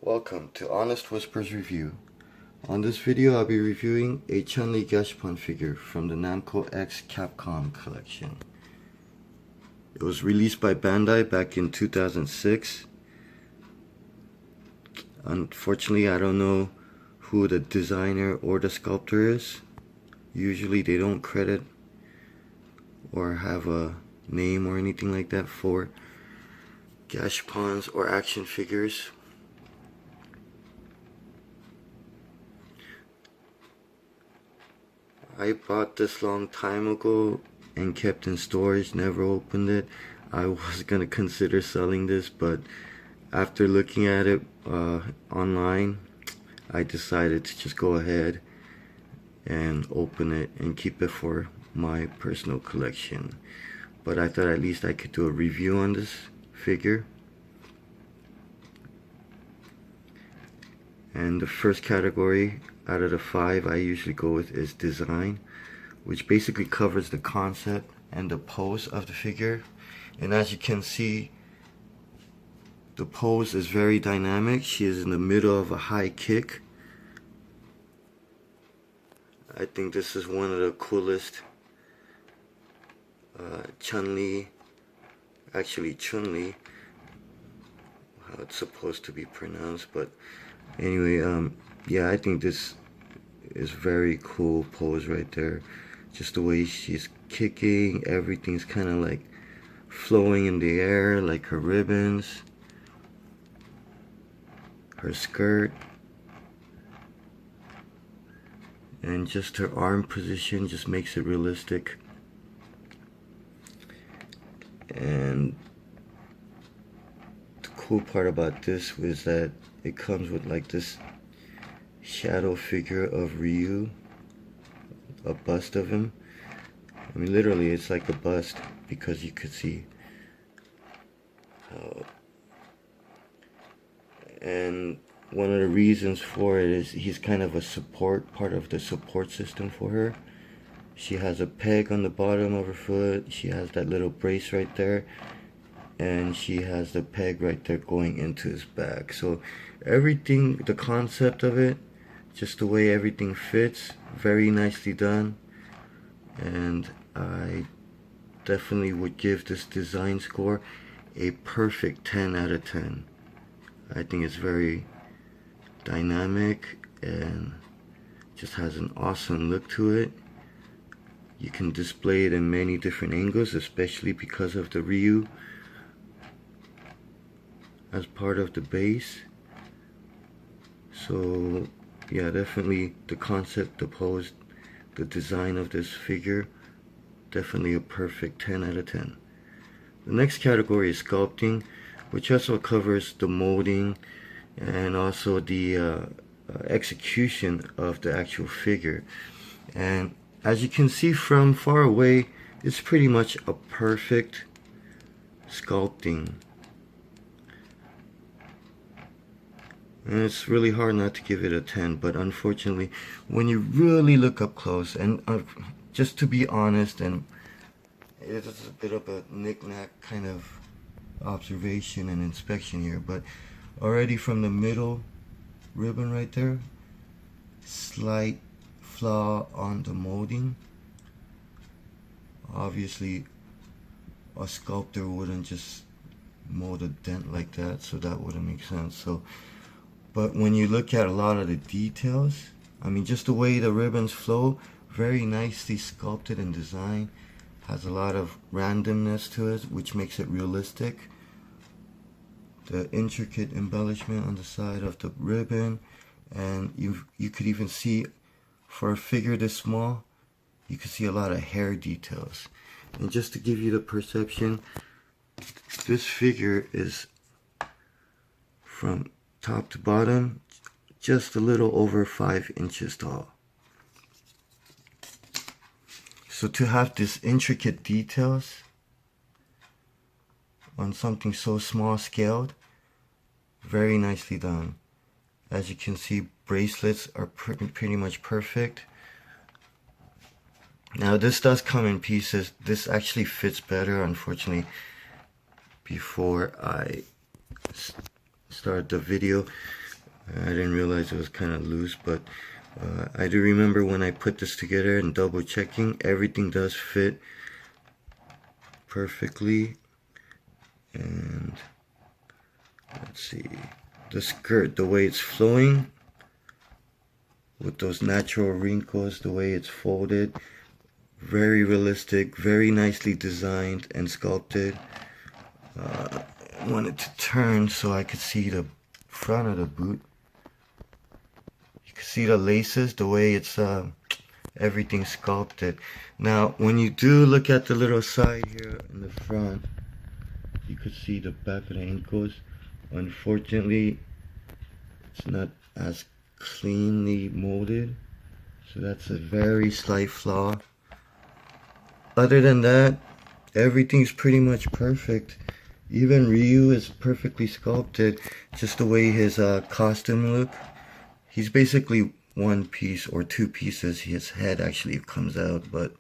Welcome to Honest Whispers Review. On this video I'll be reviewing a Chun-Li Gashapon figure from the Namco X Capcom collection. It was released by Bandai back in 2006. Unfortunately, I don't know who the designer or the sculptor is. Usually they don't credit or have a name or anything like that for Gashapons or action figures. I bought this long time ago and kept in storage, never opened it. I was gonna consider selling this, but after looking at it online, I decided to just go ahead and open it and keep it for my personal collection. But I thought at least I could do a review on this figure. And the first category out of the 5 I usually go with is design, which basically covers the concept and the pose of the figure. And as you can see, the pose is very dynamic. She is in the middle of a high kick. I think this is one of the coolest Chun-Li, actually Chun-Li, how it's supposed to be pronounced, but anyway, yeah, I think this is very cool pose right there. Just the way she's kicking, everything's kind of like flowing in the air, like her ribbons, her skirt, and just her arm position just makes it realistic. And the cool part about this was that it comes with like this shadow figure of Ryu, a bust of him. I mean, literally it's like a bust because you could see how. And one of the reasons for it is he's kind of a support, part of the support system for her. She has a peg on the bottom of her foot, she has that little brace right there, and she has the peg right there going into his back. So everything, the concept of it, just the way everything fits, very nicely done. And I definitely would give this design score a perfect 10 out of 10. I think it's very dynamic and just has an awesome look to it. You can display it in many different angles, especially because of the Ryu as part of the base. So yeah, definitely the concept, the pose, the design of this figure, definitely a perfect 10 out of 10. The next category is sculpting, which also covers the molding and also the execution of the actual figure. And as you can see from far away, it's pretty much a perfect sculpting. And it's really hard not to give it a 10, but unfortunately, when you really look up close, and just to be honest, and it's a bit of a knick-knack kind of observation and inspection here, but already from the middle ribbon right there, slight flaw on the molding. Obviously, a sculptor wouldn't just mold a dent like that, so that wouldn't make sense. So, but when you look at a lot of the details, I mean, just the way the ribbons flow, very nicely sculpted and designed, has a lot of randomness to it, which makes it realistic. The intricate embellishment on the side of the ribbon, and you could even see, for a figure this small, you can see a lot of hair details. And just to give you the perception, this figure is from top to bottom just a little over 5 inches tall. So to have this intricate details on something so small scaled, very nicely done. As you can see, bracelets are pretty much perfect. Now this does come in pieces. This actually fits better, unfortunately. Before I start the video, I didn't realize it was kind of loose, but I do remember when I put this together and double checking, everything does fit perfectly. And let's see, the skirt, the way it's flowing with those natural wrinkles, the way it's folded, very realistic, very nicely designed and sculpted. I wanted to turn so I could see the front of the boot. You can see the laces, the way it's everything sculpted. Now when you do look at the little side here in the front, you could see the back of the ankles. Unfortunately, it's not as cleanly molded, so that's a very slight flaw. Other than that, everything's pretty much perfect. Even Ryu is perfectly sculpted, just the way his costume look. He's basically one piece or two pieces. His head actually comes out, but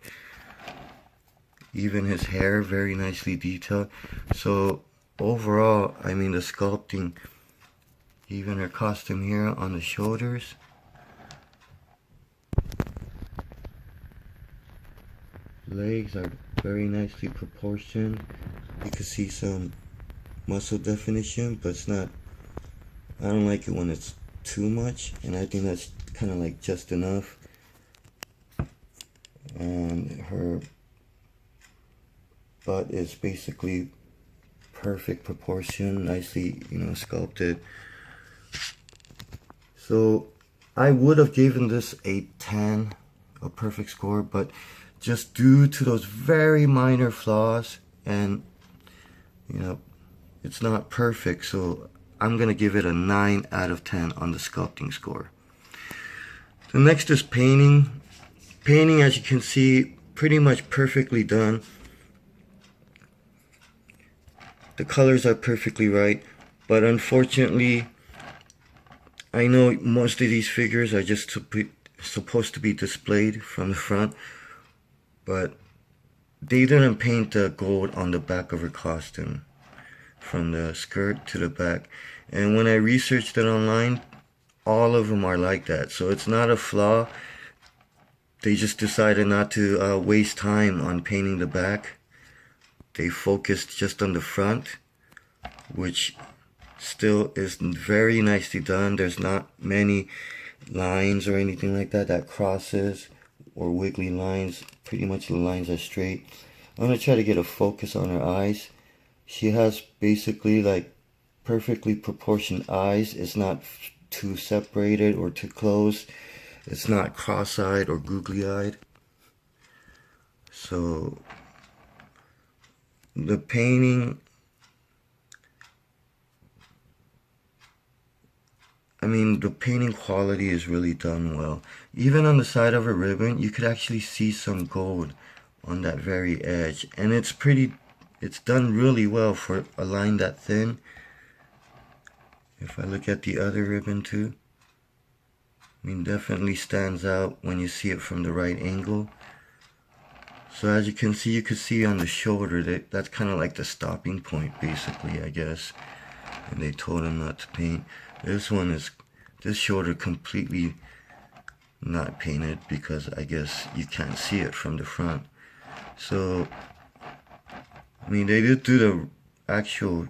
even his hair very nicely detailed. So overall, I mean, the sculpting, even her costume here on the shoulders, legs are very nicely proportioned. You can see some muscle definition, but it's not, I don't like it when it's too much, and I think that's kind of like just enough. And her butt is basically perfect proportion, nicely, you know, sculpted. So I would have given this a 10, a perfect score, but just due to those very minor flaws, and you know, it's not perfect, so I'm gonna give it a 9 out of 10 on the sculpting score. The next is painting. Painting, as you can see, pretty much perfectly done. The colors are perfectly right, but unfortunately, I know most of these figures are just supposed to be displayed from the front, but they didn't paint the gold on the back of her costume, from the skirt to the back. And when I researched it online, all of them are like that. So it's not a flaw. They just decided not to waste time on painting the back. They focused just on the front, which still is very nicely done. There's not many lines or anything like that, that crosses or wiggly lines. Pretty much the lines are straight. I'm going to try to get a focus on her eyes. She has basically like perfectly proportioned eyes. It's not too separated or too close. It's not cross-eyed or googly-eyed. So the painting, I mean, the painting quality is really done well. Even on the side of her ribbon, you could actually see some gold on that very edge. And it's done really well for a line that thin. If I look at the other ribbon too, I mean, definitely stands out when you see it from the right angle. So as you can see on the shoulder, that's kind of like the stopping point, basically, I guess. And they told him not to paint. This shoulder completely not painted because I guess you can't see it from the front. So, I mean, they did do the actual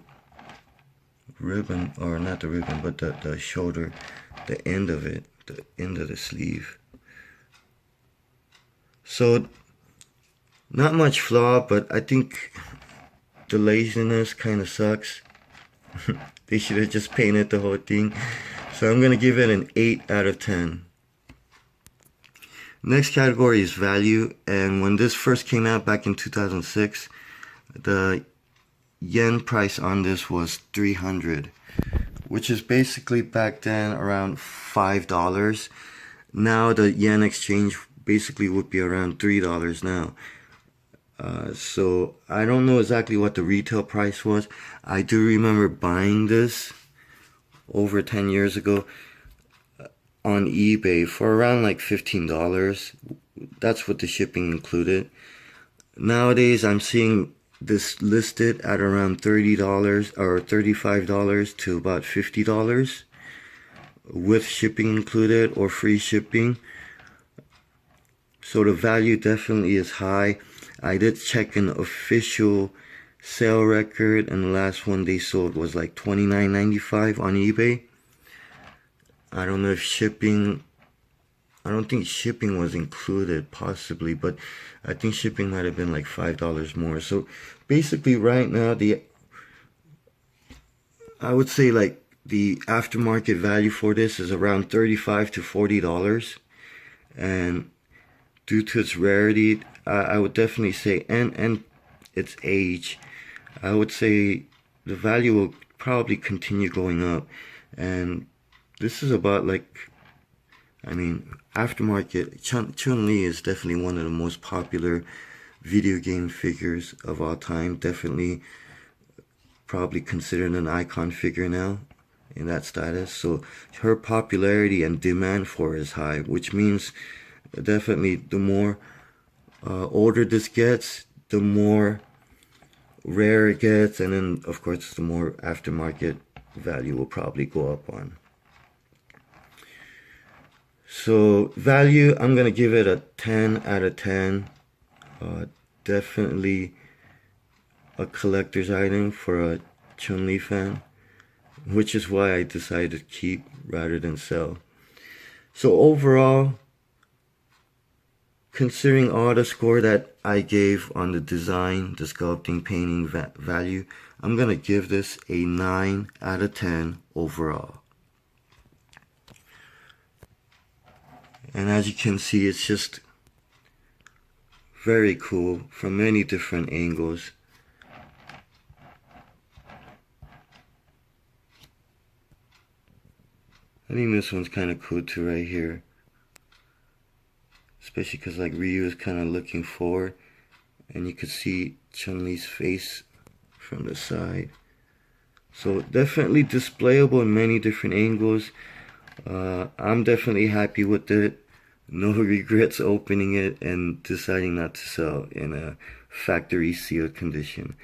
ribbon, or not the ribbon, but the shoulder, the end of it, the end of the sleeve. So, not much flaw, but I think the laziness kind of sucks. They should have just painted the whole thing. So I'm going to give it an 8 out of 10. Next category is value. And when this first came out back in 2006, the yen price on this was 300, which is basically back then around $5. Now the yen exchange basically would be around $3 now. So I don't know exactly what the retail price was. I do remember buying this over 10 years ago on eBay for around like $15. That's what the shipping included. Nowadays I'm seeing this listed at around $30 or $35 to about $50, with shipping included or free shipping. So the value definitely is high. I did check an official sale record, and the last one they sold was like $29.95 on eBay. I don't know if shipping, I don't think shipping was included, possibly, but I think shipping might have been like $5 more. So basically right now, I would say like the aftermarket value for this is around $35 to $40. And due to its rarity, I would definitely say, and its age, I would say the value will probably continue going up. And this is about like, I mean, aftermarket, Chun-Li is definitely one of the most popular video game figures of all time. Definitely probably considered an icon figure now in that status. So her popularity and demand for it is high, which means definitely the more older this gets, the more rare it gets, and then of course the more aftermarket value will probably go up on. So value, I'm gonna give it a 10 out of 10. Definitely a collector's item for a Chun-Li fan, which is why I decided to keep rather than sell. So overall, considering all the score that I gave on the design, the sculpting, painting value, I'm gonna give this a 9 out of 10 overall. And as you can see, it's just very cool from many different angles. I think this one's kind of cool too right here. Especially because like Ryu is kind of looking forward, and you could see Chun-Li's face from the side. So definitely displayable in many different angles. I'm definitely happy with it. No regrets opening it and deciding not to sell in a factory sealed condition.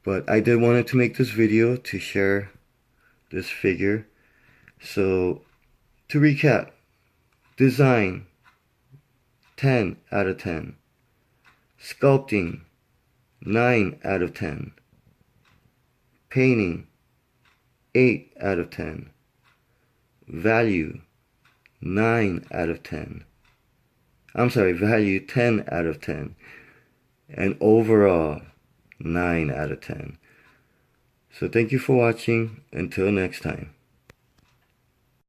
But I did wanted to make this video to share this figure. So to recap, design 10 out of 10. Sculpting 9 out of 10. Painting 8 out of 10. Value 9 out of 10. I'm sorry, value 10 out of 10. And overall 9 out of 10. So thank you for watching. Until next time.